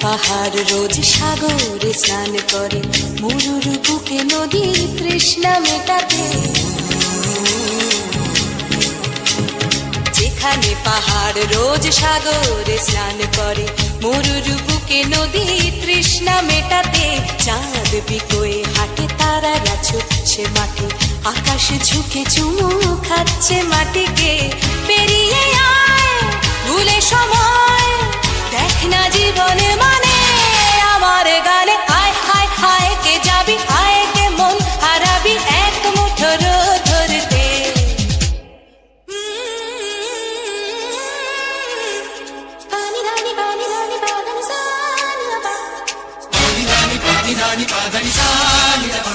পাহাড় রোজ সাগরে স্নান করে, মরুর বুকে নদীর তৃষ্ণা মেটাতে। যেখানে পাহাড় রোজ সাগরে স্নান করে, মরুর বুকে নদীর তৃষ্ণা মেটাতে। চাঁদ বিকোয়ে হাটে, তারারা ছুটছে মাঠে, আকাশ ঝুঁকে চুমু খাচ্ছে মাটিকে। পেরিয়ে আয় ভুলে সময়, দেখ না জীবনে মানে আমার গানে। আয় হায় হায় কে যাবি, আয় কে মন হারাবি এক মুঠো ধরতে। পানি রানি পানি রানি পানি সানি বাবা, পানি রানি পানি রানি পানি সানি বাবা,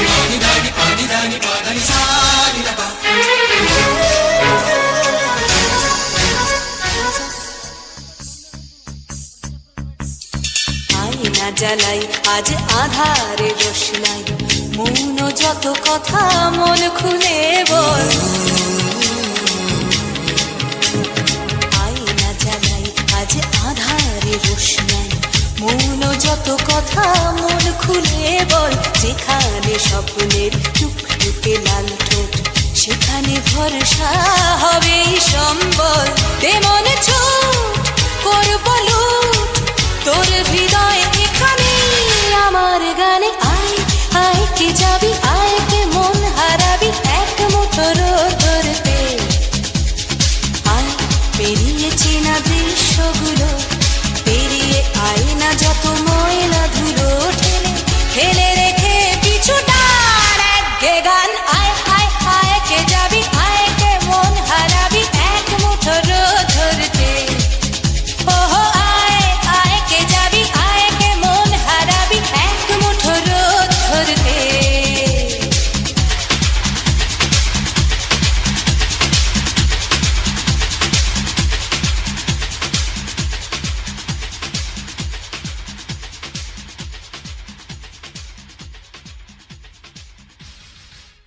পানি রানি পানি রানি পানি সানি বাবা। আয়না জ্বালাই আজ আধারে রোশনাই, মৌন যত কথা মন খুলে বল। আয়না জ্বালাই আজ আধারে রোশনাই, মৌন যত কথা মন খুলে বল। যেখানে স্বপ্নের টুকটুকে লাল ঠোঁট, সেখানে ভরসা হবে সম্বল। তেমন ছুট করব লুট তোর হৃদয় এখানে আমার গানে। আয় আয় কে যাবি, আয় কে মন হারাবি এক মুঠো ধরতে। আয় পেরিয়ে চেনা দৃশ্যগুলো, পেরিয়ে আয় না যত ময়লা ধুলো ঠেলে ঠেলে রেখে